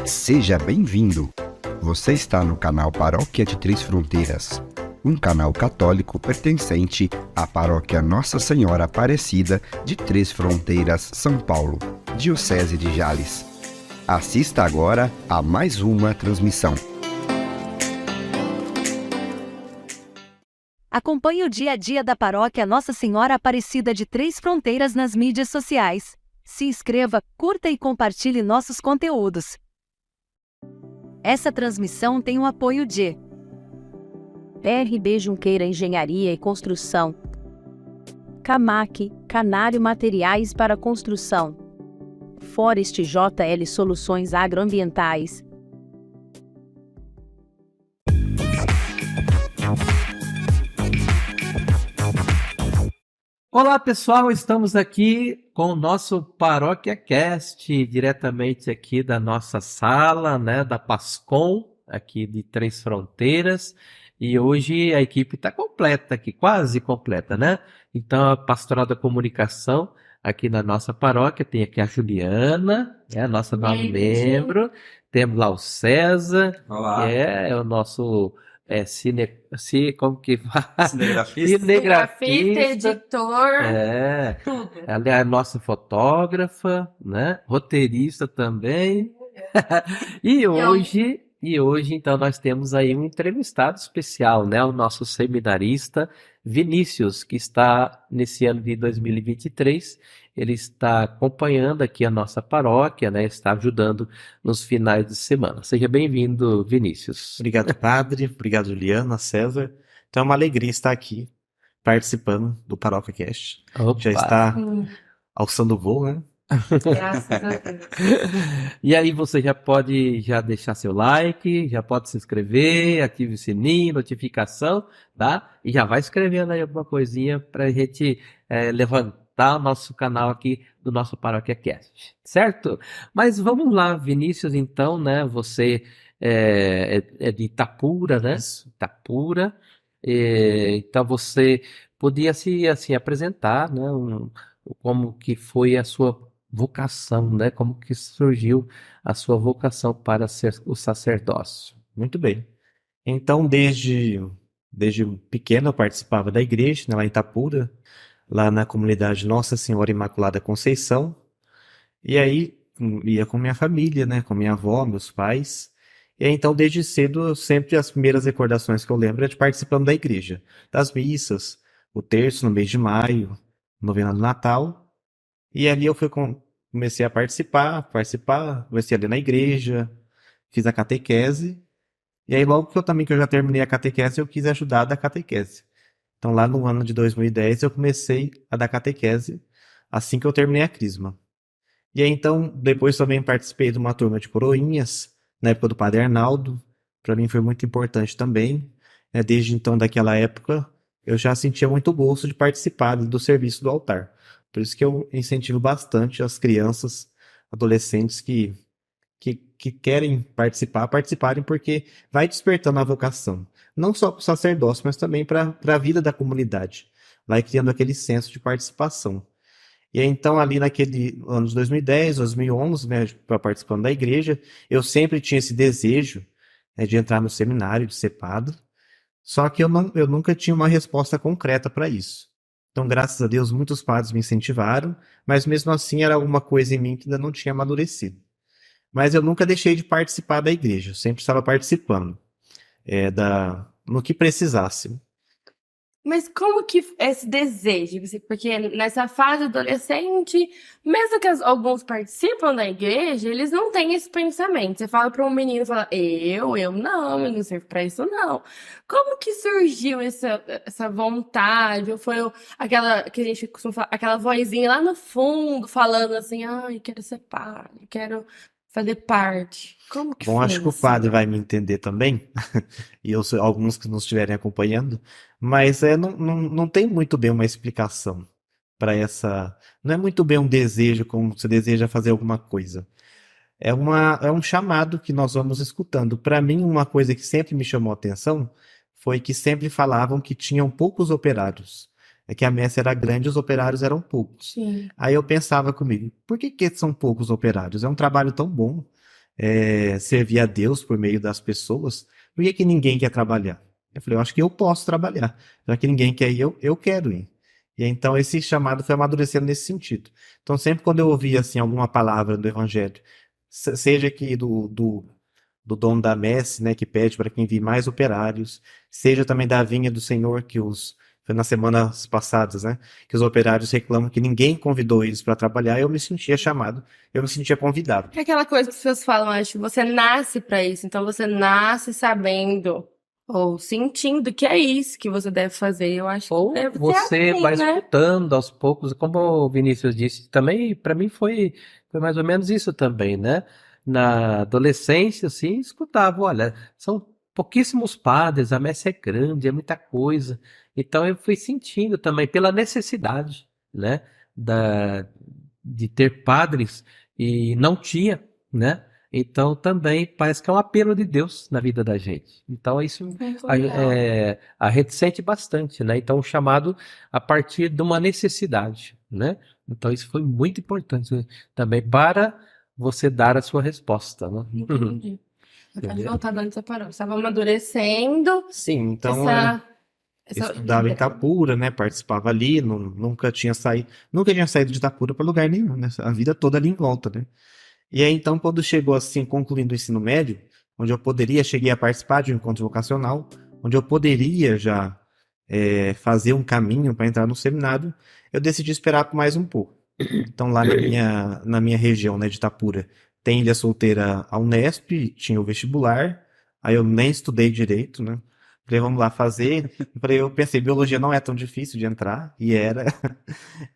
Seja bem-vindo! Você está no canal Paróquia de Três Fronteiras, um canal católico pertencente à Paróquia Nossa Senhora Aparecida de Três Fronteiras, São Paulo, Diocese de Jales. Assista agora a mais uma transmissão. Acompanhe o dia a dia da Paróquia Nossa Senhora Aparecida de Três Fronteiras nas mídias sociais. Se inscreva, curta e compartilhe nossos conteúdos. Essa transmissão tem o apoio de RB Junqueira Engenharia e Construção, Camac, Canário Materiais para Construção, Forest JL Soluções Agroambientais. Olá pessoal, estamos aqui com o nosso Paróquia Cast, diretamente aqui da nossa sala, né, da Pascom, aqui de Três Fronteiras, e hoje a equipe está completa aqui, quase completa, né? Então a Pastoral da Comunicação aqui na nossa paróquia, tem aqui a Juliana, é a nossa nova membro, temos lá o César, Olá. que é o nosso como que fala? Cinegrafista, editor, tudo. Ela é a nossa fotógrafa, né? Roteirista também. E hoje, então, nós temos aí um entrevistado especial, né? O nosso seminarista Vinícius, que está nesse ano de 2023. Ele está acompanhando aqui a nossa paróquia, né? Está ajudando nos finais de semana. Seja bem-vindo, Vinícius. Obrigado, padre. Obrigado, Juliana, César. Então é uma alegria estar aqui participando do Paróquia Cast. Opa. Já está alçando o voo, né? Graças a Deus. E aí você já pode deixar seu like, já pode se inscrever, ative o sininho, notificação, tá? E já vai escrevendo aí alguma coisinha pra gente levantar o nosso canal aqui do nosso Paróquia Cast, certo? Mas vamos lá, Vinícius, então, né? Você é de Itapura, né? Itapura. Então você podia se assim apresentar, né? Como que foi a sua vocação, né? Como que surgiu a sua vocação para ser o sacerdócio? Muito bem. Então, desde pequeno eu participava da igreja, né, lá em Itapura, lá na comunidade Nossa Senhora Imaculada Conceição. E aí ia com minha família, né? Com minha avó, meus pais. E aí, então, desde cedo, sempre as primeiras recordações que eu lembro é de participando da igreja, das missas, o terço no mês de maio, novena do Natal. E ali eu comecei a participar, comecei a ler na igreja, fiz a catequese. E aí logo que eu já terminei a catequese, eu quis ajudar a dar catequese. Então lá no ano de 2010 eu comecei a dar catequese assim que eu terminei a crisma. E aí então depois também participei de uma turma de coroinhas, na época do Padre Arnaldo. Para mim foi muito importante também. Desde então, daquela época, eu já sentia muito gosto de participar do serviço do altar. Por isso que eu incentivo bastante as crianças, adolescentes que querem participarem, porque vai despertando a vocação. Não só para o sacerdócio, mas também para a vida da comunidade. Vai criando aquele senso de participação. E aí, então, ali naquele ano de 2010, 2011, né, participando da igreja, eu sempre tinha esse desejo, né, de entrar no seminário, de ser padre. Só que eu nunca tinha uma resposta concreta para isso. Então, graças a Deus, muitos padres me incentivaram, mas mesmo assim era alguma coisa em mim que ainda não tinha amadurecido. Mas eu nunca deixei de participar da igreja, eu sempre estava participando, no que precisasse. Mas como que esse desejo? Porque nessa fase adolescente, mesmo que alguns participam da igreja, eles não têm esse pensamento. Você fala para um menino, fala, eu não servo para isso não. Como que surgiu essa vontade? Ou foi aquela que a gente costuma falar, aquela vozinha lá no fundo, falando assim, ai, quero ser padre, quero fazer parte. Como que Bom, foi acho que o isso? padre vai me entender também, e alguns que não estiverem acompanhando, mas não tem muito bem uma explicação para essa. Não é muito bem um desejo, como você deseja fazer alguma coisa. É um chamado que nós vamos escutando. Para mim, uma coisa que sempre me chamou a atenção foi que sempre falavam que tinham poucos operários. É que a messe era grande e os operários eram poucos. Sim. Aí eu pensava comigo, por que são poucos operários? É um trabalho tão bom, servir a Deus por meio das pessoas. Por que ninguém quer trabalhar? Eu falei, eu acho que eu posso trabalhar. Já que ninguém quer ir, eu quero ir. E então esse chamado foi amadurecendo nesse sentido. Então sempre quando eu ouvia assim, alguma palavra do Evangelho, seja aqui do dono da messe, né, que pede para que envie mais operários, seja também da vinha do Senhor, foi nas semanas passadas, né, que os operários reclamam que ninguém convidou eles para trabalhar, eu me sentia chamado, eu me sentia convidado. É aquela coisa que as pessoas falam, acho que você nasce pra isso, então você nasce sabendo ou sentindo que é isso que você deve fazer. Eu acho Ou que deve ser você assim, vai né? escutando aos poucos, como o Vinícius disse, também para mim foi mais ou menos isso também, né? Na adolescência, assim, escutava, olha, são pouquíssimos padres, a messe é grande, é muita coisa. Então eu fui sentindo também pela necessidade, né, de ter padres e não tinha, né? Então também parece que é um apelo de Deus na vida da gente. Então isso Muito a, legal. a gente sente bastante, né? Então, chamado a partir de uma necessidade, né? Então, isso foi muito importante também para você dar a sua resposta, né? Entendi. Pode Entendeu? voltar de onde você parou. Você estava amadurecendo Sim, então essa estudava em Itapura, né? Participava ali, nunca tinha saído de Itapura para lugar nenhum, né? A vida toda ali em volta, né? E aí, então, quando chegou assim, concluindo o ensino médio, onde eu cheguei a participar de um encontro vocacional, onde eu poderia já fazer um caminho para entrar no seminário, eu decidi esperar por mais um pouco. Então, lá na minha região, né, de Itapura, tem Ilha Solteira, a Unesp, tinha o vestibular, aí eu nem estudei direito, né? Falei, vamos lá fazer. Eu pensei, biologia não é tão difícil de entrar, e era.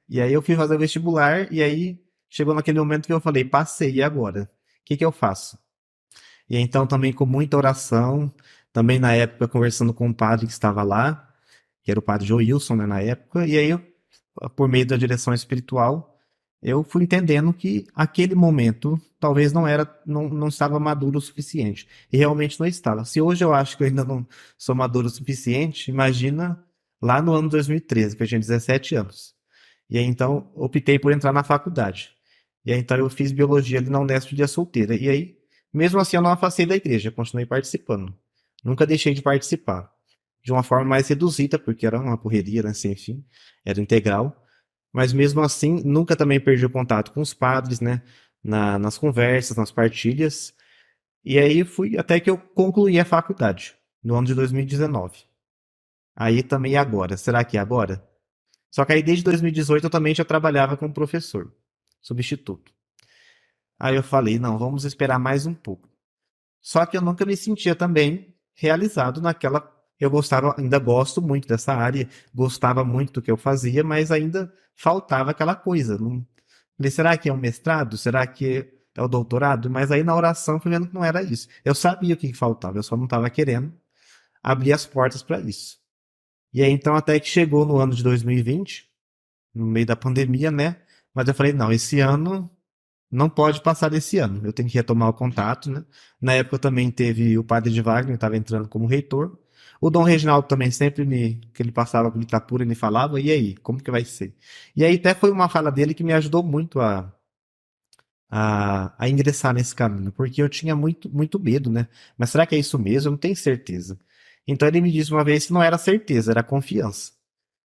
E aí eu fui fazer o vestibular, e aí chegou naquele momento que eu falei, passei, e agora? O que eu faço? E então também com muita oração, também na época conversando com um padre que estava lá, que era o padre Joilson, né, na época, e aí por meio da direção espiritual, eu fui entendendo que aquele momento talvez não estava maduro o suficiente. E realmente não estava. Se hoje eu acho que eu ainda não sou maduro o suficiente, imagina lá no ano 2013, que eu tinha 17 anos. E aí então optei por entrar na faculdade. E aí então eu fiz biologia ali na Unesp de Ilha Solteira. E aí, mesmo assim, eu não afastei da igreja, continuei participando. Nunca deixei de participar. De uma forma mais reduzida, porque era uma correria, né? Assim, enfim, era integral. Mas mesmo assim, nunca também perdi o contato com os padres, né? Nas conversas, nas partilhas. E aí fui até que eu concluí a faculdade, no ano de 2019. Aí também agora. Será que é agora? Só que aí desde 2018 eu também já trabalhava como professor, substituto. Aí eu falei, não, vamos esperar mais um pouco. Só que eu nunca me sentia também realizado naquela. Eu gostava, ainda gosto muito dessa área, gostava muito do que eu fazia, mas ainda faltava aquela coisa. Não... Falei, será que é um mestrado? Será que é o doutorado? Mas aí na oração fui vendo que não era isso. Eu sabia o que faltava, eu só não estava querendo abrir as portas para isso. E aí então até que chegou no ano de 2020, no meio da pandemia, né? Mas eu falei, não, esse ano não pode passar desse ano. Eu tenho que retomar o contato, né? Na época também teve o padre de Wagner, estava entrando como reitor. O Dom Reginaldo também que ele passava por Itapura, ele falava, e aí, como que vai ser? E aí até foi uma fala dele que me ajudou muito a ingressar nesse caminho, porque eu tinha muito, muito medo, né? Mas será que é isso mesmo? Eu não tenho certeza. Então ele me disse uma vez que não era certeza, era confiança.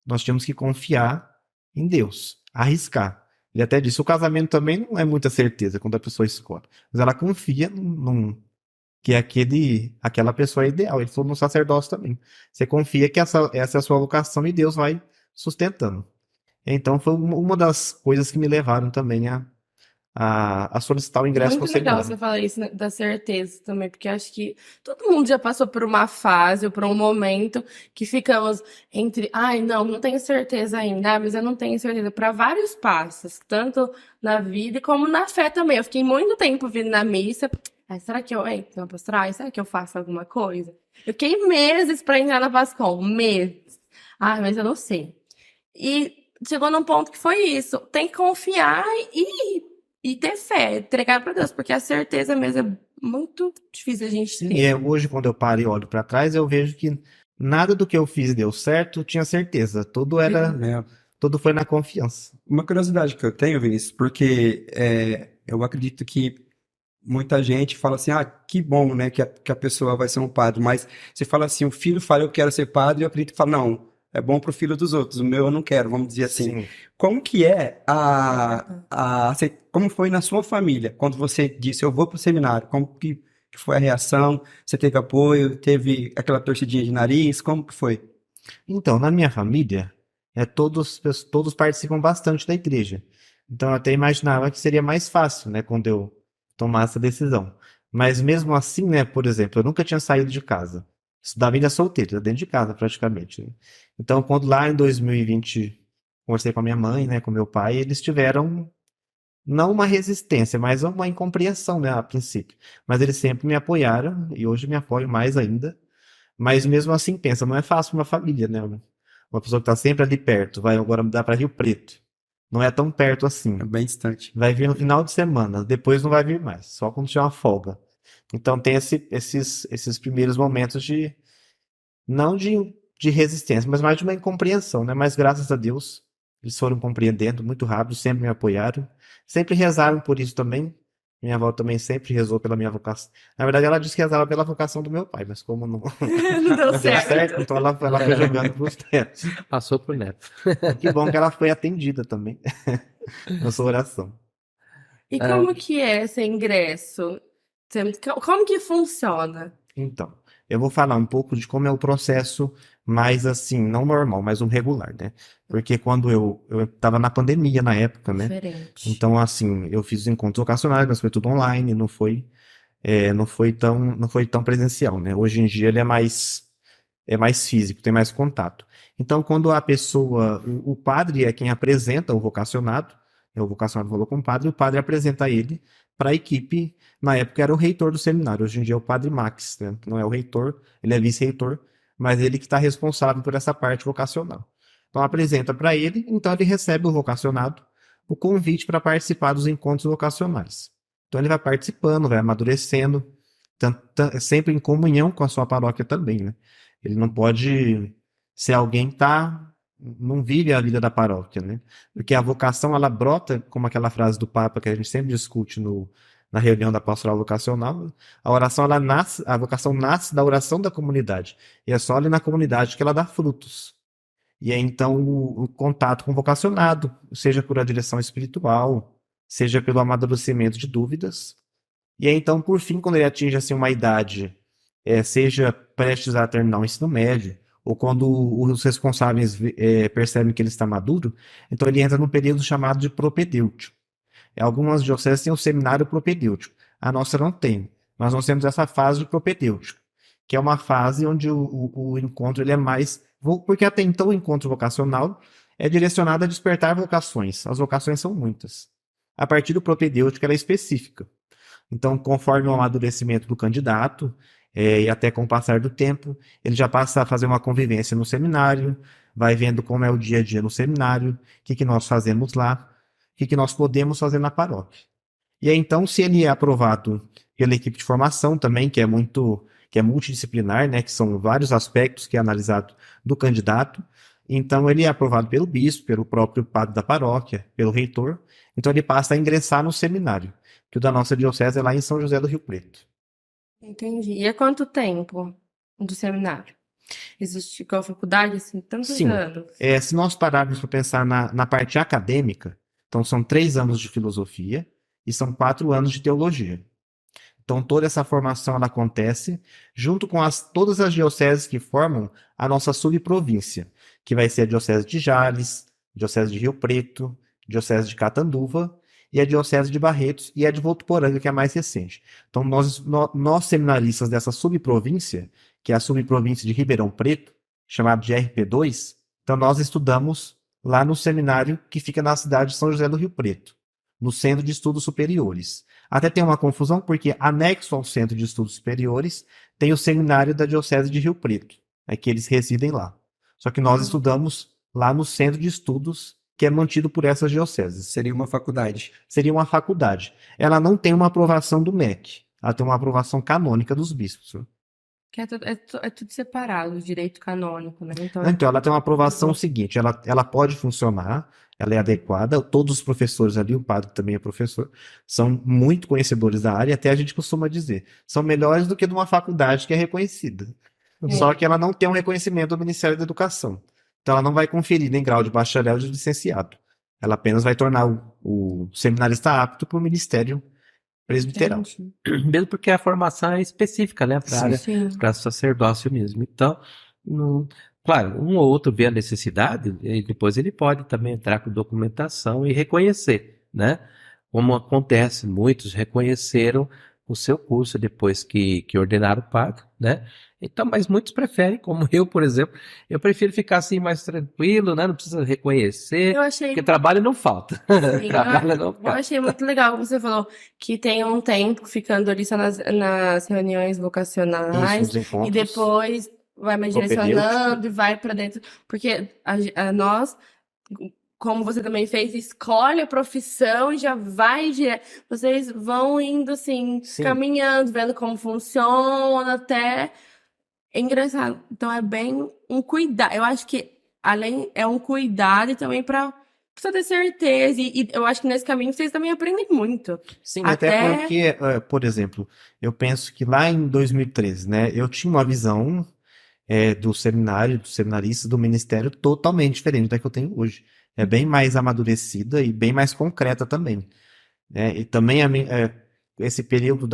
Nós tínhamos que confiar em Deus, arriscar. Ele até disse: o casamento também não é muita certeza quando a pessoa escolhe, mas ela confia que aquela pessoa é ideal. Ele falou no sacerdócio também. Você confia que essa é a sua vocação e Deus vai sustentando. Então foi uma das coisas que me levaram também a solicitar o ingresso no Muito legal seminário. você falar isso, né, da certeza também, porque acho que todo mundo já passou por uma fase ou por um momento que ficamos entre, ai, não tenho certeza ainda, mas eu não tenho certeza, para vários passos, tanto na vida como na fé também. Eu fiquei muito tempo vindo na missa, ai, será que eu entro na pastoral? Ai, será que eu faço alguma coisa? Eu fiquei meses para entrar na Pascom, meses. Ai, mas eu não sei. E chegou num ponto que foi isso, tem que confiar e ter fé, entregar para Deus, porque a certeza mesmo é muito difícil a gente Sim, ter. hoje, quando eu paro e olho para trás, eu vejo que Nada do que eu fiz deu certo, eu tinha certeza. É, Tudo foi na confiança. uma curiosidade que eu tenho, Vinícius, porque eu acredito que muita gente fala assim, ah, que bom, né, que a pessoa vai ser um padre, mas você fala assim, o filho fala, eu quero ser padre, e eu acredito que fala, não, é bom pro filho dos outros, o meu eu não quero, vamos dizer assim. Sim. Como que é como foi na sua família, quando você disse, eu vou pro seminário, como que foi a reação? Você teve apoio, teve aquela torcidinha de nariz, como que foi? Então, na minha família, todos participam bastante da igreja. Então, eu até imaginava que seria mais fácil, né, quando eu tomasse essa decisão. Mas mesmo assim, né, por exemplo, eu nunca tinha saído de casa. Estudava ainda solteiro, dentro de casa praticamente, né? Então, quando lá em 2020 conversei com a minha mãe, né, com meu pai, eles tiveram não uma resistência, mas uma incompreensão, né, a princípio. Mas eles sempre me apoiaram e hoje me apoiam mais ainda. Mas mesmo assim, pensa, não é fácil para uma família, né? Uma pessoa que está sempre ali perto, vai agora mudar para Rio Preto. Não é tão perto assim. É bem distante. Vai vir no final de semana, depois não vai vir mais, só quando tiver uma folga. Então tem esses primeiros momentos não de resistência, mas mais de uma incompreensão, né? Mas graças a Deus, eles foram compreendendo muito rápido, sempre me apoiaram, sempre rezaram por isso também. Minha avó também sempre rezou pela minha vocação. Na verdade, ela disse que rezava pela vocação do meu pai, mas como não, Não deu não deu certo. certo, então ela foi jogando pros tetos. Passou pro neto. Que bom que ela foi atendida também na sua oração. E como que é esse ingresso? Como que funciona? Então, eu vou falar um pouco de como é o processo mais assim, não normal, mas o regular, né? Porque quando eu estava na pandemia na época, né? Diferente. Então, assim, eu fiz os encontros vocacionais, mas foi tudo online, não foi tão presencial, né? Hoje em dia ele é mais físico, tem mais contato. Então, quando a pessoa, o padre é quem apresenta o vocacionado, o vocacionado falou com o padre, e o padre apresenta ele para a equipe. Na época era o reitor do seminário, hoje em dia é o padre Max, né? Não é o reitor, ele é vice-reitor, mas ele que está responsável por essa parte vocacional. Então apresenta para ele, então ele recebe o vocacionado, o convite para participar dos encontros vocacionais. Então ele vai participando, vai amadurecendo, sempre em comunhão com a sua paróquia também, né? Ele não pode ser alguém que não vive a vida da paróquia, né? Porque a vocação, ela brota, como aquela frase do Papa que a gente sempre discute na reunião da pastoral vocacional, a vocação nasce da oração da comunidade. E é só ali na comunidade que ela dá frutos. E é então o contato com o vocacionado, seja por a direção espiritual, seja pelo amadurecimento de dúvidas. E aí, então, por fim, quando ele atinge assim, uma idade, seja prestes a terminar o ensino médio, ou quando os responsáveis percebem que ele está maduro, então ele entra num período chamado de propedêutico. Algumas dioceses têm o seminário propedêutico. A nossa não tem, mas nós temos essa fase de propedêutico, que é uma fase onde o encontro ele é mais... Porque até então o encontro vocacional é direcionado a despertar vocações. As vocações são muitas. A partir do propedêutico ela é específica. Então, conforme o amadurecimento do candidato, e até com o passar do tempo, ele já passa a fazer uma convivência no seminário, vai vendo como é o dia a dia no seminário, o que nós fazemos lá, o que nós podemos fazer na paróquia. E aí, então, se ele é aprovado pela equipe de formação também, que é multidisciplinar, né, que são vários aspectos que é analisado do candidato, então ele é aprovado pelo bispo, pelo próprio padre da paróquia, pelo reitor, então ele passa a ingressar no seminário, que o da nossa diocese é lá em São José do Rio Preto. Entendi. E há quanto tempo do seminário? Existe com a faculdade, assim, tantos Sim. anos? Se nós pararmos para pensar na parte acadêmica, então são 3 anos de filosofia e são 4 anos de teologia. Então toda essa formação ela acontece junto com todas as dioceses que formam a nossa subprovíncia, que vai ser a diocese de Jales, diocese de Rio Preto, diocese de Catanduva e a diocese de Barretos e a de Votuporanga, que é a mais recente. Então nós seminaristas dessa subprovíncia, que é a subprovíncia de Ribeirão Preto, chamada de RP2, então nós estudamos lá no seminário que fica na cidade de São José do Rio Preto, no Centro de Estudos Superiores. Até tem uma confusão, porque anexo ao Centro de Estudos Superiores tem o seminário da Diocese de Rio Preto, que eles residem lá. Só que nós estudamos lá no Centro de Estudos, que é mantido por essas dioceses. Seria uma faculdade. Seria uma faculdade. Ela não tem uma aprovação do MEC, ela tem uma aprovação canônica dos bispos. Que é tudo separado, o direito canônico, né? Então, Então, ela tem uma aprovação seguinte, ela pode funcionar, ela é adequada, todos os professores ali, o padre também é professor, são muito conhecedores da área, até a gente costuma dizer, são melhores do que de uma faculdade que é reconhecida. Só que ela não tem um reconhecimento do Ministério da Educação. Então, ela não vai conferir nem grau de bacharel ou de licenciado. Ela apenas vai tornar o seminarista apto para o Ministério Presbiteral. Mesmo porque a formação é específica, né, para área, sim. para sacerdócio mesmo. Então, claro, um ou outro vê a necessidade, e depois ele pode também entrar com documentação e reconhecer, né? Como acontece, muitos reconheceram o seu curso depois que ordenaram o padre, né? Então, mas muitos preferem, como eu, por exemplo, eu prefiro ficar assim mais tranquilo, né? Não precisa reconhecer, Eu achei, porque trabalho não falta. sim, Trabalho não eu falta. achei muito legal que você falou que tem um tempo ficando ali só nas reuniões Isso, vocacionais nos e encontros. depois vai mais Propedêutico. direcionando e vai para dentro. Porque nós, como você também fez, escolhe a profissão e já vai direto. Vocês vão indo assim, Sim. caminhando, vendo como funciona até. É engraçado. Então é bem um cuidado. Eu acho que é um cuidado e também para precisa ter certeza. E eu acho que nesse caminho vocês também aprendem muito. Sim, até porque, por exemplo, eu penso que lá em 2013, né, eu tinha uma visão do seminário, do seminarista, do ministério totalmente diferente da que eu tenho hoje. É bem mais amadurecida e bem mais concreta também, né? E também esse período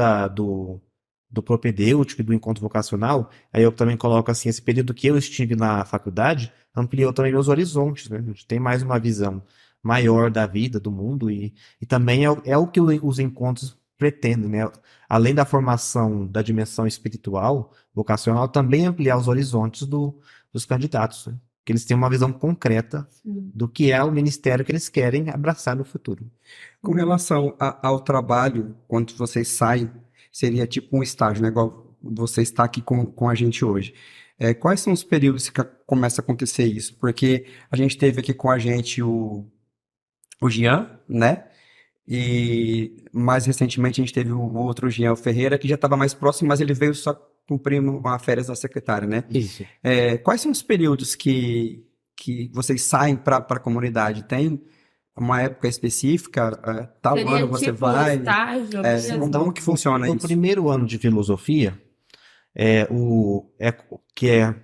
do propedêutico e do encontro vocacional, aí eu também coloco assim, esse período que eu estive na faculdade, ampliou também meus horizontes, né? A gente tem mais uma visão maior da vida, do mundo, e também é o que os encontros pretendem, né? Além da formação da dimensão espiritual, vocacional, também ampliar os horizontes dos candidatos, né? Que eles têm uma visão concreta do que é o ministério que eles querem abraçar no futuro. Com relação ao trabalho, quando vocês saem, seria tipo um estágio, né? Igual você está aqui com a gente hoje. Quais são os períodos que começa a acontecer isso? Porque a gente teve aqui com a gente o Jean, né? E mais recentemente a gente teve o outro Jean Ferreira, que já estava mais próximo, mas ele veio só cumprir uma férias da secretária, né? Isso. Quais são os períodos que vocês saem para a comunidade? Tem uma época específica? Tal Seria ano você tipo vai? um estágio mesmo? Como que funciona No isso? primeiro ano de filosofia,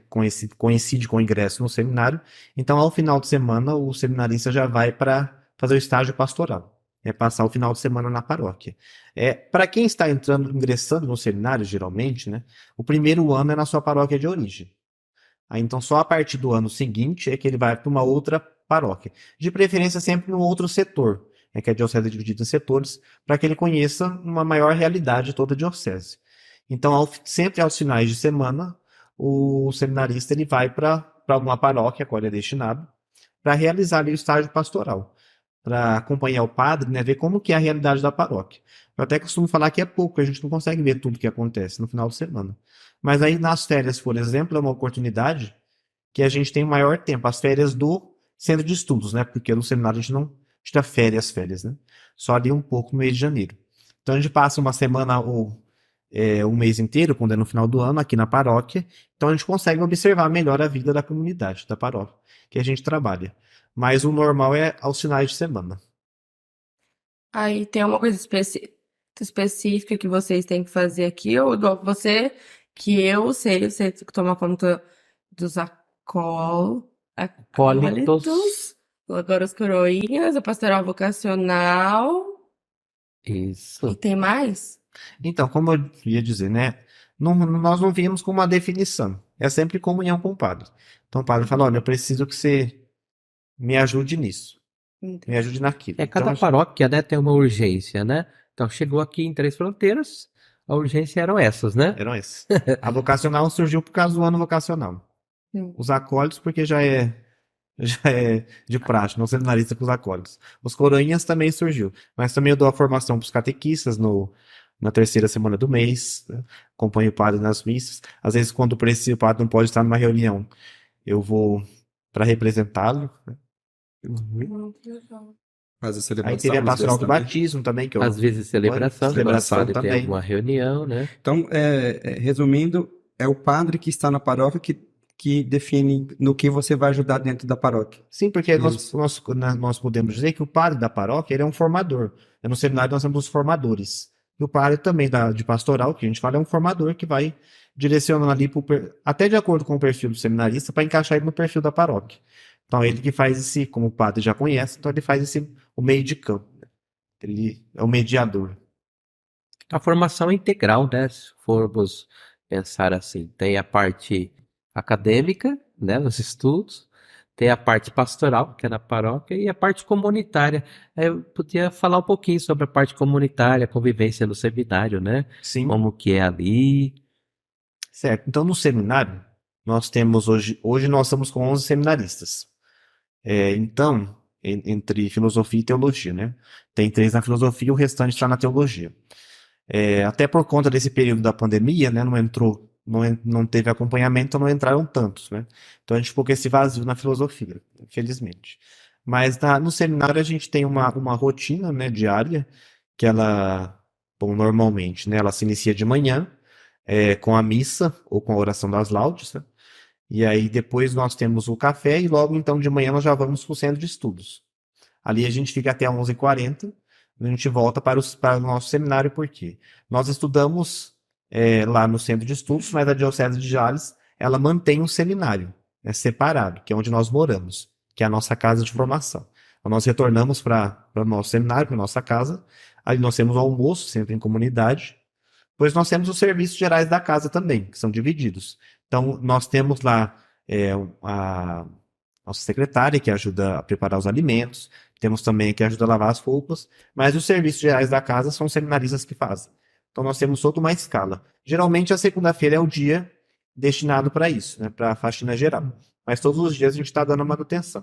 coincide com o ingresso no seminário, então ao final de semana o seminarista já vai para fazer o estágio pastoral, passar o final de semana na paróquia. Para quem está ingressando no seminário, geralmente, né, o primeiro ano é na sua paróquia de origem. Aí, então só a partir do ano seguinte é que ele vai para uma outra paróquia, de preferência sempre no outro setor, que a diocese é dividida em setores, para que ele conheça uma maior realidade de toda a diocese. Então, sempre aos finais de semana, o seminarista ele vai para alguma paróquia a qual ele é destinado, para realizar ali o estágio pastoral, para acompanhar o padre, né, ver como que é a realidade da paróquia. Eu até costumo falar que é pouco, a gente não consegue ver tudo que acontece no final de semana. Mas aí nas férias, por exemplo, é uma oportunidade que a gente tem maior tempo, as férias do centro de estudos, né, porque no seminário a gente não tira férias, né, só ali um pouco no mês de janeiro. Então a gente passa uma semana um mês inteiro, quando é no final do ano, aqui na paróquia. Então a gente consegue observar melhor a vida da comunidade, da paróquia, que a gente trabalha. Mas o normal é aos finais de semana. Aí tem uma coisa específica que vocês têm que fazer aqui, ou igual você, que eu sei, você tem que tomar conta dos acólitos, agora os coroinhas, a pastoral vocacional, Isso. e tem mais? Então, como eu ia dizer, né? Nós não viemos com uma definição. É sempre comunhão com o padre. Então o padre fala, olha, eu preciso que você me ajude nisso. Me ajude naquilo. Cada Então, paróquia, né, tem uma urgência, né? Então chegou aqui em Três Fronteiras, a urgência eram essas, né? eram esses. A vocacional surgiu por causa do ano vocacional. Os acólitos, porque já é de praxe, não seminarista com os acólitos. Os coroinhas também surgiu. Mas também eu dou a formação para os catequistas na terceira semana do mês, né? Acompanho o padre nas missas. Às vezes, quando o padre não pode estar numa reunião, eu vou para representá-lo, né? Faz a celebração. Aí teve a às pastoral vezes do também. batismo também, que eu Às vezes celebração, celebração quando o padre tem também. alguma reunião, né? Então, resumindo, é o padre que está na paróquia que define no que você vai ajudar dentro da paróquia. Sim, porque Isso. nós podemos dizer que o padre da paróquia ele é um formador. No seminário nós temos os formadores. E o padre também de pastoral, que a gente fala, é um formador que vai direcionando ali, até de acordo com o perfil do seminarista, para encaixar ele no perfil da paróquia. Então, ele que faz como o padre já conhece, então ele faz o meio de campo. Ele é o mediador. A formação é integral, né? Se formos pensar assim, tem a parte acadêmica, né, nos estudos, tem a parte pastoral, que é na paróquia, e a parte comunitária. Eu podia falar um pouquinho sobre a parte comunitária, a convivência no seminário, né? Sim. Como que é ali. Certo. Então, no seminário, nós temos hoje nós estamos com 11 seminaristas. Então, entre filosofia e teologia, né? Tem 3 na filosofia e o restante está na teologia. Até por conta desse período da pandemia, né? Não teve acompanhamento, então não entraram tantos, né? Então a gente ficou com esse vazio na filosofia, infelizmente. Mas no seminário a gente tem uma rotina, né, diária, que ela, bom, normalmente, né, ela se inicia de manhã, com a missa ou com a oração das laudes, né? E aí depois nós temos o café e logo então de manhã nós já vamos para o centro de estudos. Ali a gente fica até 11h40, a gente volta para o nosso seminário, por quê? Nós estudamos lá no centro de estudos, mas a Diocese de Jales, ela mantém um seminário, né, separado, que é onde nós moramos, que é a nossa casa de formação. Então, nós retornamos para o nosso seminário, para a nossa casa, aí nós temos o almoço, sempre em comunidade, pois nós temos os serviços gerais da casa também, que são divididos. Então, nós temos lá a nossa secretária, que ajuda a preparar os alimentos, temos também a que ajuda a lavar as roupas, mas os serviços gerais da casa são os seminaristas que fazem. Então, nós temos toda uma escala. Geralmente, a segunda-feira é o dia destinado para isso, né, para a faxina geral. Mas todos os dias a gente está dando manutenção.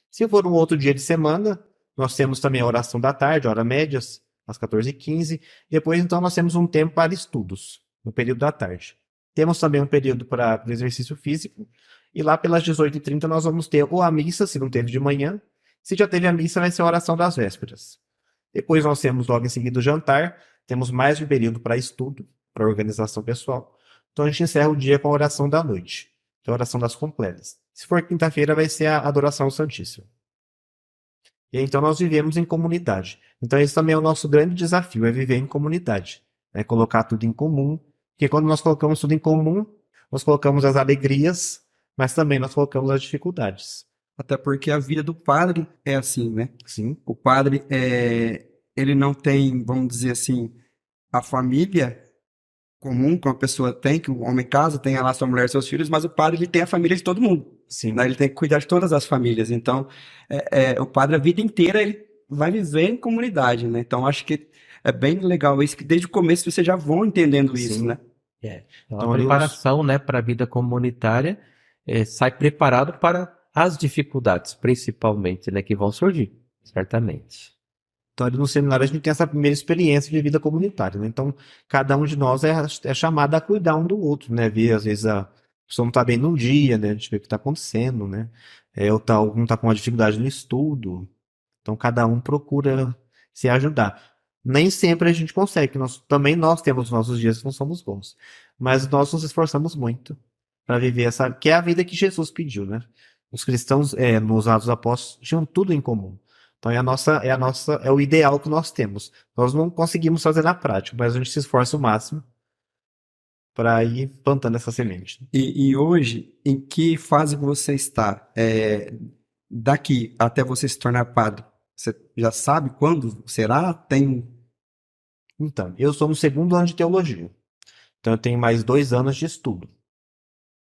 Se for um outro dia de semana, nós temos também a oração da tarde, hora médias, às 14h15. Depois, então, nós temos um tempo para estudos, no período da tarde. Temos também um período para o exercício físico. E lá pelas 18h30 nós vamos ter ou a missa, se não teve de manhã. Se já teve a missa, vai ser a oração das vésperas. Depois nós temos logo em seguida o jantar. Temos mais um período para estudo, para organização pessoal. Então a gente encerra o dia com a oração da noite, que é a oração das completas. Se for quinta-feira, vai ser a adoração ao Santíssimo. E aí, então nós vivemos em comunidade. Então esse também é o nosso grande desafio, é viver em comunidade. É colocar tudo em comum. Porque quando nós colocamos tudo em comum, nós colocamos as alegrias, mas também nós colocamos as dificuldades. Até porque a vida do padre é assim, né? Sim. O padre, ele não tem, vamos dizer assim, a família comum que uma pessoa tem, que o homem casa, tem lá sua mulher e seus filhos, mas o padre ele tem a família de todo mundo. Sim. Né? Ele tem que cuidar de todas as famílias. Então, o padre a vida inteira ele vai viver em comunidade, né? Então, acho que é bem legal isso, que desde o começo vocês já vão entendendo isso, Sim. né? Então, a preparação, né, para a vida comunitária sai preparado para as dificuldades, principalmente, né, que vão surgir, certamente. Então, ali no seminário, a gente tem essa primeira experiência de vida comunitária, né? Então, cada um de nós é chamado a cuidar um do outro, né? Ver, às vezes, a pessoa não está bem num dia, né? A gente vê o que está acontecendo, né? Algum está com uma dificuldade no estudo. Então, cada um procura se ajudar. Nem sempre a gente consegue, também nós temos nossos dias que não somos bons. Mas nós nos esforçamos muito para viver que é a vida que Jesus pediu, né? Os cristãos, nos Atos dos Apóstolos, tinham tudo em comum. Então é o ideal que nós temos. Nós não conseguimos fazer na prática, mas a gente se esforça o máximo para ir plantando essa semente. E hoje, em que fase você está? Daqui até você se tornar padre, você já sabe quando será? Então, eu sou no 2º ano de teologia. Então eu tenho mais 2 anos de estudo.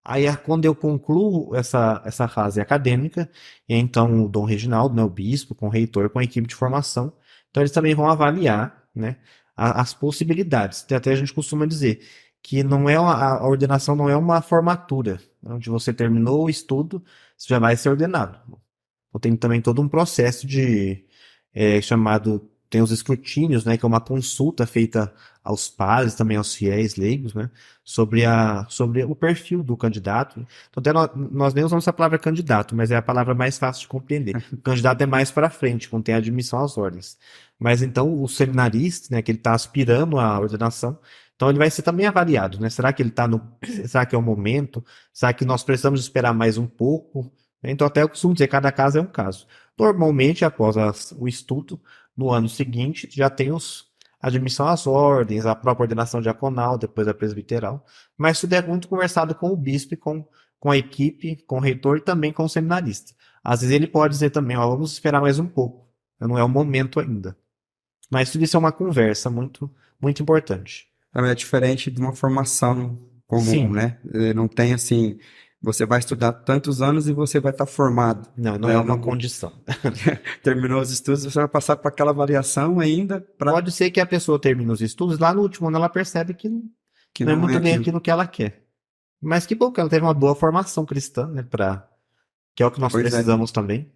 Aí quando eu concluo essa fase acadêmica, então o Dom Reginaldo, né, o bispo, com o reitor, com a equipe de formação, então eles também vão avaliar, né, as possibilidades. Até a gente costuma dizer que não é a ordenação não é uma formatura, onde você terminou o estudo, você já vai ser ordenado. Então tem também todo um processo chamado, tem os escrutínios, né, que é uma consulta feita aos padres, também aos fiéis leigos, né, sobre o perfil do candidato. Então, até nós nem usamos essa palavra candidato, mas é a palavra mais fácil de compreender. O candidato é mais para frente, quando tem a admissão às ordens. Mas então, o seminarista, né, que ele está aspirando à ordenação, Então ele vai ser também avaliado, né? Será que ele está será que é o momento? Será que nós precisamos esperar mais um pouco? Então até eu costumo dizer, cada caso é um caso. Normalmente, após o estudo, no ano seguinte, já tem a admissão às ordens, a própria ordenação diaconal, depois a presbiteral. Mas tudo é muito conversado com o bispo, e com a equipe, com o reitor e também com o seminarista. Às vezes ele pode dizer também, ó, vamos esperar mais um pouco. Não é o momento ainda. Mas tudo isso é uma conversa muito, muito importante. É diferente de uma formação comum, Sim. né? Não tem assim, você vai estudar tantos anos e você vai estar formado. Não é uma condição. Terminou os estudos, você vai passar para aquela avaliação ainda para Pode ser que a pessoa termine os estudos, lá no último ano ela percebe que não é muito bem aquilo que ela quer. Mas que bom que ela teve uma boa formação cristã, né? Que é o que nós Pois é. precisamos também.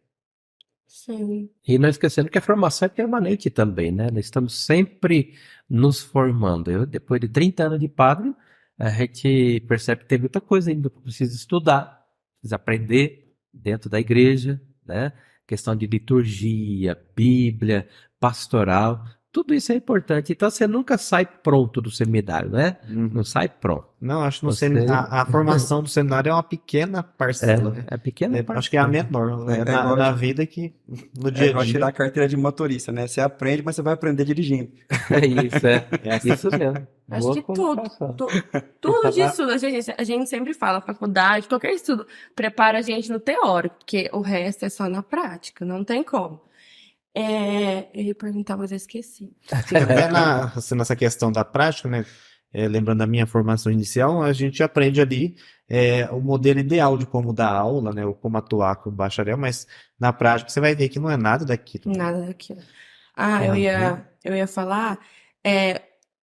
Sim. E não esquecendo que a formação é permanente também, né? Nós estamos sempre nos formando. Eu, depois de 30 anos de padre, a gente percebe que tem muita coisa ainda que precisa estudar, precisa aprender dentro da igreja, né? Questão de liturgia, Bíblia, pastoral, tudo isso é importante. Então você nunca sai pronto do seminário, né? Não sai pronto. Não, acho que Você- a formação do seminário é uma pequena parcela, né? É pequena Acho que é a menor, É na igual- vida que no É dia igual a tirar a dia. carteira de motorista, né? Você aprende, mas você vai aprender dirigindo. É isso, é. Essa- Isso mesmo. Acho Boa que colocação. tudo de estudo, a gente sempre fala, faculdade, qualquer estudo, prepara a gente no teórico, porque o resto é só na prática, não tem como. Eu ia perguntar, mas eu esqueci. Sim, até assim, nessa questão da prática, né? Lembrando da minha formação inicial, a gente aprende ali o modelo ideal de como dar aula, né? Ou como atuar com o bacharel, mas na prática você vai ver que não é nada daquilo. Nada daquilo. Eu ia falar,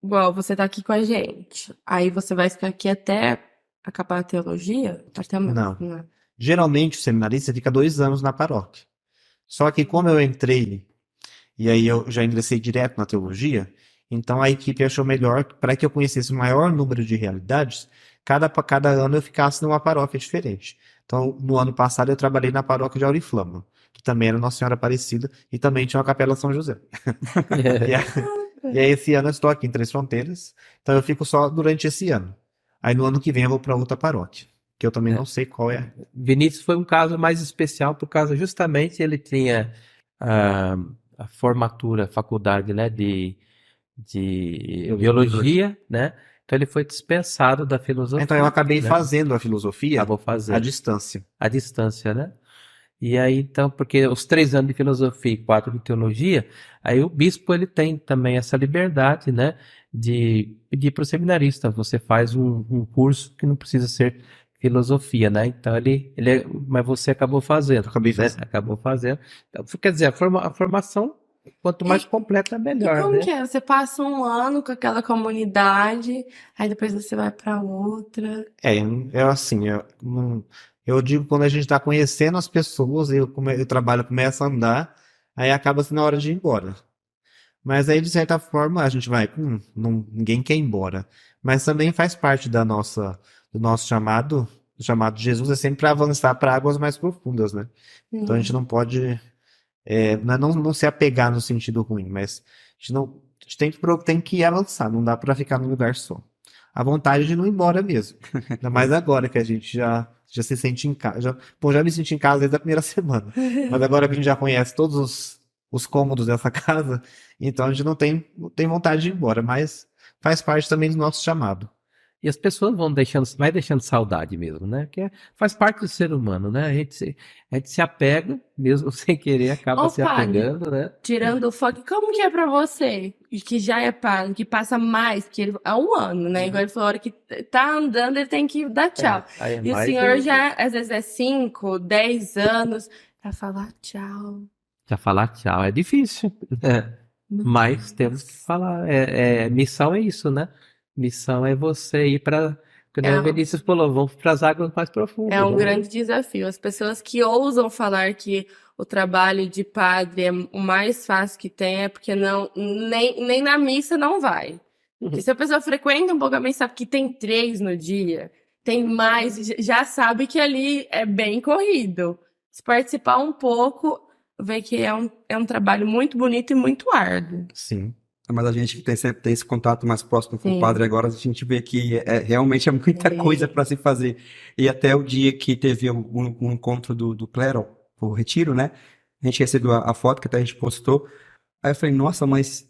igual você tá aqui com a gente, aí você vai ficar aqui até acabar a teologia? Até mais, Não. né? Geralmente o seminarista fica 2 anos na paróquia. Só que como eu entrei, e aí eu já ingressei direto na teologia, então a equipe achou melhor, para que eu conhecesse o maior número de realidades, cada ano eu ficasse numa paróquia diferente. Então, no ano passado eu trabalhei na paróquia de Auriflama, que também era Nossa Senhora Aparecida, e também tinha uma capela São José. E aí esse ano eu estou aqui em Três Fronteiras, então eu fico só durante esse ano. Aí no ano que vem eu vou para outra paróquia, que eu também não sei qual é. Vinícius foi um caso mais especial por causa justamente ele tinha a formatura, faculdade, né, de biologia, né? Então ele foi dispensado da filosofia. Então eu acabei né? fazendo a filosofia Acabou fazendo à distância. à distância, né? E aí então, porque os 3 anos de filosofia e 4 de teologia, aí o bispo ele tem também essa liberdade, né, de pedir para o seminarista, você faz um curso que não precisa ser filosofia, né? Então mas você acabou fazendo. Acabei né? fazendo. Acabou fazendo. Então, quer dizer, a formação, quanto mais completa, E melhor, como né? que é? Você passa um ano com aquela comunidade, aí depois você vai pra outra. É assim, eu digo quando a gente está conhecendo as pessoas e o trabalho começa a andar, aí acaba sendo na hora de ir embora. Mas aí, de certa forma, a gente vai, ninguém quer ir embora. Mas também faz parte do nosso chamado. O chamado de Jesus é sempre para avançar para águas mais profundas, né? Então a gente não pode não se apegar no sentido ruim, mas a gente tem que avançar, não dá para ficar num lugar só. A vontade de não ir embora mesmo. Ainda mais agora que a gente já se sente em casa. Já me senti em casa desde a primeira semana. Mas agora que a gente já conhece todos os cômodos dessa casa, então a gente não tem vontade de ir embora, mas faz parte também do nosso chamado. E as pessoas vai deixando saudade mesmo, né? Que faz parte do ser humano, né? A gente se apega, mesmo sem querer, acaba Ô, se padre, apegando, né? tirando o foco, como que é pra você? Que já é padre, que passa mais, porque ele há um ano, né? Igual ele falou, a hora que tá andando, ele tem que dar tchau. Aí é E o mais senhor já, às vezes, é 5, 10 anos pra falar tchau. já falar tchau é difícil, né? Mas temos que falar. Missão é isso, né? Missão é você ir para. Quando É. o Vinícius falou, vamos para as águas mais profundas. É um né? grande desafio. As pessoas que ousam falar que o trabalho de padre é o mais fácil que tem é porque nem na missa não vai. Porque se a pessoa frequenta um pouco a missa, sabe que tem 3 no dia, tem mais, já sabe que ali é bem corrido. Se participar um pouco, vê que é um trabalho muito bonito e muito árduo. Sim. Mas a gente que sempre tem esse contato mais próximo com o Sim. padre agora, a gente vê que realmente é muita coisa para se fazer. E até o dia que teve um encontro do clero, o retiro, né? A gente recebeu a foto que até a gente postou. Aí eu falei, nossa, mas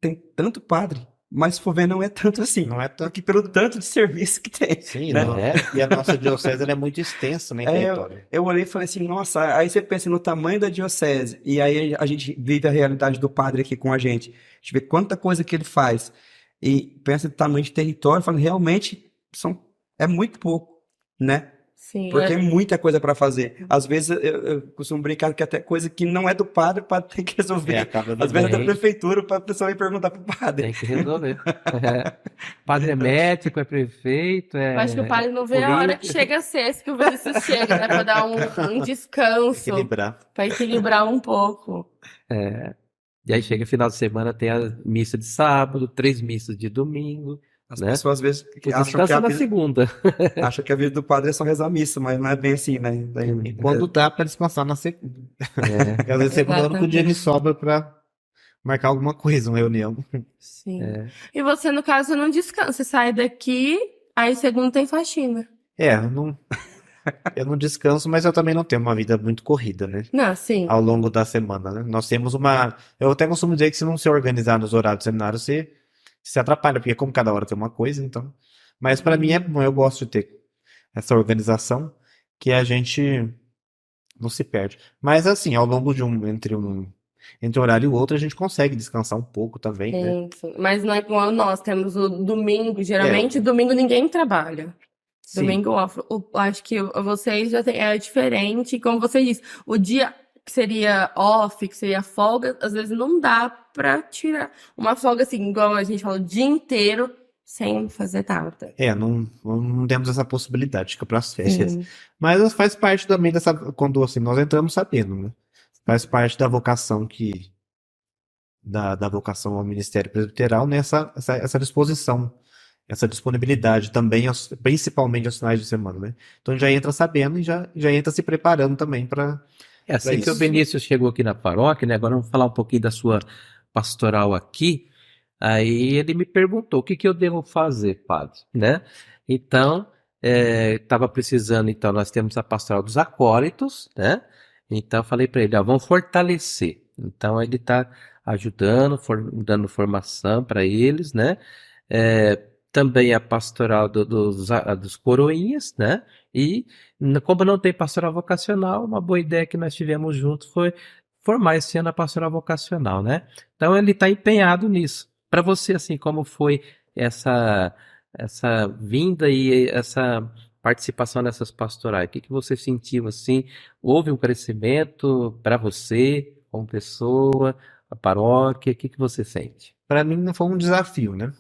tem tanto padre. Mas se for ver, não é tanto assim. Não é tanto. Porque pelo tanto de serviço que tem. Sim, né? não. E a nossa diocese ela é muito extensa, né, em território. Eu olhei e falei assim, nossa, aí você pensa no tamanho da diocese, e aí a gente vive a realidade do padre aqui com a gente vê quanta coisa que ele faz, e pensa no tamanho de território, fala, realmente é muito pouco, né? Sim. Porque é muita coisa para fazer. Às vezes eu costumo brincar que até coisa que não é do padre, o padre tem que resolver. Acaba Às vezes é da Tem. prefeitura, a pessoa vai perguntar pro padre. Tem que resolver. Padre é médico, é prefeito, Eu acho que o padre não vê a hora que político. chega a sexta, que o Vinícius chega, né? Pra dar um descanso, Equilibrar. pra equilibrar um pouco. E aí chega final de semana, tem a missa de sábado, 3 missas de domingo. As né? pessoas às vezes E acham que, descansa na segunda. acham que a vida do padre é só rezar a missa, mas não é bem assim, né? E quando dá para descansar na segunda. É, Porque às vezes segunda é o único dia que Exatamente. sobra para marcar alguma coisa, uma reunião. Sim. é. E você, no caso, não descansa. Você sai daqui, aí segunda tem faxina. Eu não descanso, mas eu também não tenho uma vida muito corrida, né? Não, sim. Ao longo da semana, né? Nós temos eu até costumo dizer que se não se organizar nos horários do seminário, você se atrapalha, porque como cada hora tem uma coisa, então. Mas para mim é bom, eu gosto de ter essa organização que a gente não se perde. Mas assim, ao longo de entre um horário e o outro, a gente consegue descansar um pouco também, né? Sim, sim. Mas não é igual nós, temos o domingo. Geralmente, domingo ninguém trabalha. Sim. Domingo off. Acho que vocês já tem, é diferente. Como você disse, o dia que seria off, que seria folga, às vezes não dá pra tirar. Uma folga assim, igual a gente fala, o dia inteiro sem fazer nada. Não temos essa possibilidade, fica para as férias. Sim. Mas faz parte também dessa, quando assim, nós entramos sabendo, né? Faz parte da vocação da vocação ao ministério presbiteral nessa essa disposição, essa disponibilidade também, principalmente aos finais de semana, né? Então já entra sabendo e já entra se preparando também para É assim que o isso. Vinícius chegou aqui na paróquia, né? Agora vamos falar um pouquinho da sua pastoral aqui. Aí ele me perguntou o que eu devo fazer, padre, né? Então, estava precisando, então, nós temos a pastoral dos acólitos, né? Então, eu falei para ele, ó, vamos fortalecer. Então, ele está ajudando, dando formação para eles, né? Também a pastoral dos coroinhas, né? E como não tem pastoral vocacional, uma boa ideia que nós tivemos juntos foi formar esse ano a pastoral vocacional, né? Então ele está empenhado nisso. Para você, assim, como foi essa vinda e essa participação nessas pastorais? O que você sentiu assim? Houve um crescimento para você, como pessoa, a paróquia? O que você sente? Para mim não foi um desafio, né?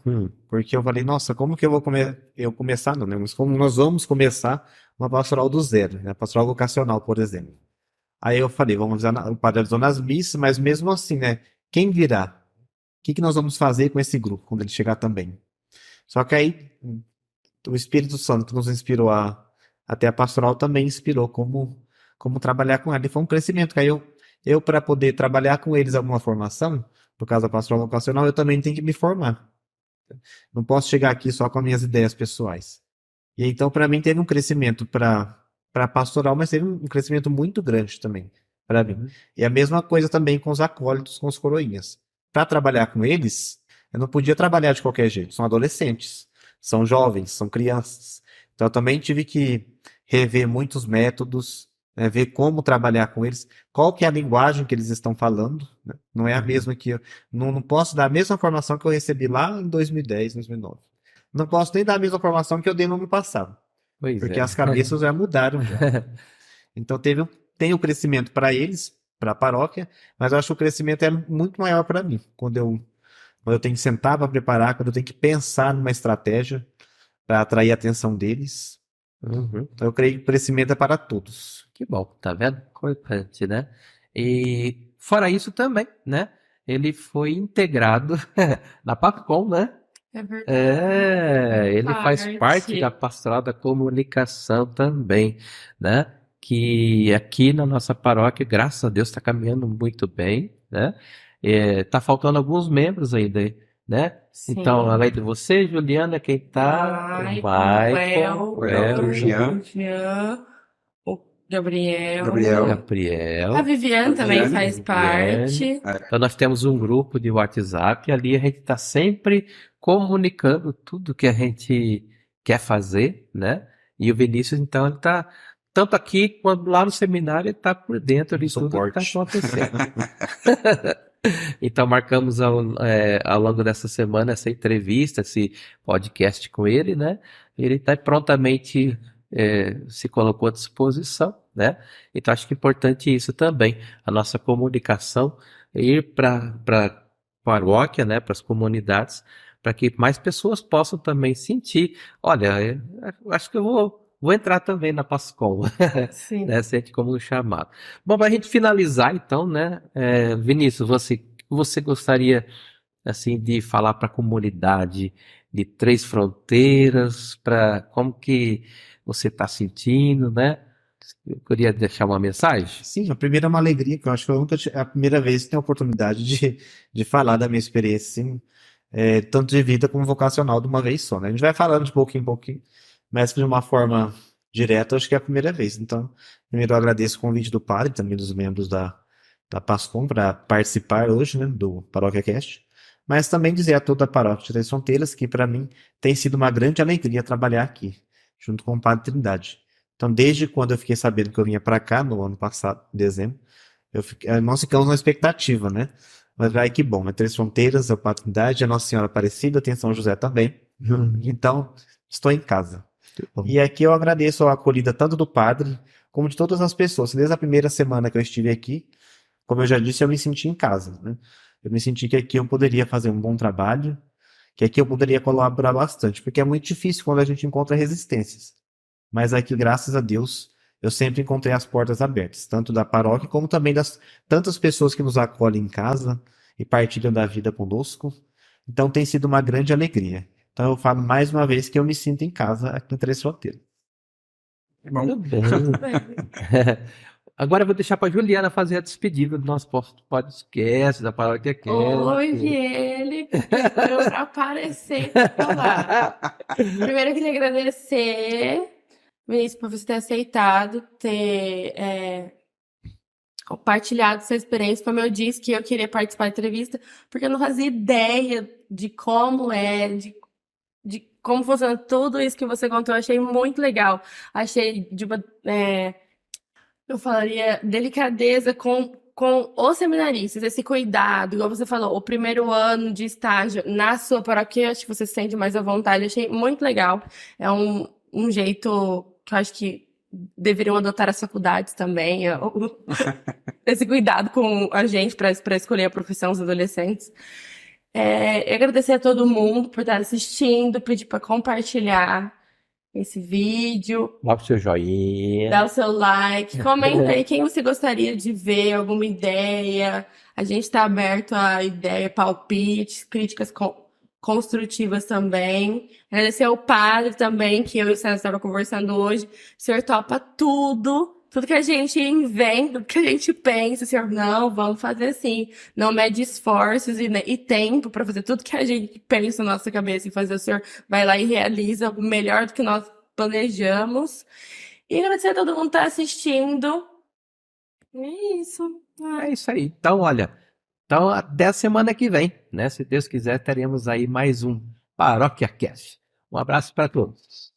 Porque eu falei, nossa, como que eu vou começar, não, né? Mas como nós vamos começar uma pastoral do zero, né? Pastoral vocacional, por exemplo. Aí eu falei, vamos usar o padre avisou nas missas, mas mesmo assim, né? Quem virá? O que nós vamos fazer com esse grupo quando ele chegar também? Só que aí o Espírito Santo que nos inspirou até a pastoral também inspirou como trabalhar com ela. E foi um crescimento, que aí eu para poder trabalhar com eles alguma formação, por causa da pastoral vocacional, eu também tenho que me formar. Não posso chegar aqui só com as minhas ideias pessoais. E então, para mim, teve um crescimento para pastoral, mas teve um crescimento muito grande também, para mim. E a mesma coisa também com os acólitos, com os coroinhas. Para trabalhar com eles, eu não podia trabalhar de qualquer jeito. São adolescentes, são jovens, são crianças. Então, eu também tive que rever muitos métodos, né, ver como trabalhar com eles, qual que é a linguagem que eles estão falando, né? Não é a mesma que eu não posso dar a mesma formação que eu recebi lá em 2010, 2009. Não posso nem dar a mesma formação que eu dei no ano passado, porque as cabeças já mudaram já. Então tem o crescimento para eles, para a paróquia, mas eu acho que o crescimento é muito maior para mim, quando eu tenho que sentar para preparar, quando eu tenho que pensar numa estratégia para atrair a atenção deles. Então eu creio que o crescimento é para todos. Que bom, tá vendo? Importante, né? E fora isso também, né? Ele foi integrado na PAPCOM, né? É verdade. Ele faz parte da pastoral da comunicação também, né? Que aqui na nossa paróquia, graças a Deus, está caminhando muito bem, né? Tá faltando alguns membros ainda, né? Sim. Então, além de você, Juliana, quem tá? O Michael, o Elton, o Jean. O Gabriel. Gabriel. A Viviane também Viviane. faz parte. Então, nós temos um grupo de WhatsApp, ali a gente está sempre comunicando tudo que a gente quer fazer, né? E o Vinícius, então, ele está tanto aqui quanto lá no seminário, ele está por dentro de tudo que está Suporte. acontecendo. Então, marcamos ao longo dessa semana essa entrevista, esse podcast com ele, né? Ele está prontamente se colocou à disposição, né? Então, acho que é importante isso também, a nossa comunicação, ir para a paróquia, né? Para as comunidades, para que mais pessoas possam também sentir, olha, eu acho que eu vou entrar também na Pascom, Sim. né? Sente como um chamado. Bom, para a gente finalizar, então, né? Vinícius, você gostaria assim de falar para a comunidade de Três Fronteiras, para como que você está sentindo, né? Eu queria deixar uma mensagem. Sim, a primeira é uma alegria, que eu acho que é a primeira vez que tenho a oportunidade de falar da minha experiência, assim, tanto de vida como vocacional de uma vez só, né? A gente vai falando de pouquinho em pouquinho, mas de uma forma direta, acho que é a primeira vez. Então, primeiro eu agradeço o convite do padre, também dos membros da Pascom, para participar hoje, né, do Paróquia Cast, mas também dizer a toda a Paróquia de Três Fronteiras que para mim tem sido uma grande alegria trabalhar aqui, junto com o Padre Trindade. Então, desde quando eu fiquei sabendo que eu vinha para cá, no ano passado, em dezembro, nós ficamos na expectativa, né? Mas vai que bom, é Três Fronteiras, é o Padre Trindade, é Nossa Senhora Aparecida, tem São José também. Então, estou em casa. E aqui eu agradeço a acolhida tanto do padre, como de todas as pessoas. Desde a primeira semana que eu estive aqui, como eu já disse, eu me senti em casa, né? Eu me senti que aqui eu poderia fazer um bom trabalho, que aqui eu poderia colaborar bastante, porque é muito difícil quando a gente encontra resistências. Mas aqui, graças a Deus, eu sempre encontrei as portas abertas, tanto da paróquia como também das tantas pessoas que nos acolhem em casa e partilham da vida conosco. Então tem sido uma grande alegria. Então eu falo mais uma vez que eu me sinto em casa aqui em Três Fronteiras. Muito bem. Agora eu vou deixar para Juliana fazer a despedida do nosso podcast, da Paróquia Cast. Hoje ele pediu para aparecer e falar. Primeiro eu queria agradecer, Vinícius, por você ter aceitado, ter compartilhado sua experiência. Como eu disse que eu queria participar da entrevista, porque eu não fazia ideia de como de como funciona tudo isso que você contou. Eu achei muito legal. Achei de uma, eu falaria, delicadeza com os seminaristas, esse cuidado, igual você falou, o primeiro ano de estágio na sua paróquia, acho que você se sente mais à vontade. Eu achei muito legal. É um jeito que eu acho que deveriam adotar as faculdades também, esse cuidado com a gente para escolher a profissão dos adolescentes. Eu agradecer a todo mundo por estar assistindo, pedir para compartilhar esse vídeo, Dá o seu joinha. dá o seu like, comenta aí quem você gostaria de ver, alguma ideia. A gente está aberto a ideia, palpites, críticas construtivas também. Agradecer ao padre também, que eu e o César estavam conversando hoje. O senhor topa tudo que a gente inventa, tudo que a gente pensa. O senhor, não, vamos fazer assim. Não mede esforços e tempo para fazer tudo que a gente pensa na nossa cabeça e fazer. O senhor vai lá e realiza algo melhor do que nós planejamos. E agradecer a todo mundo que está assistindo. É isso. É isso aí. Então, olha, até a semana que vem, né? Se Deus quiser, teremos aí mais um Paróquia Cast. Um abraço para todos.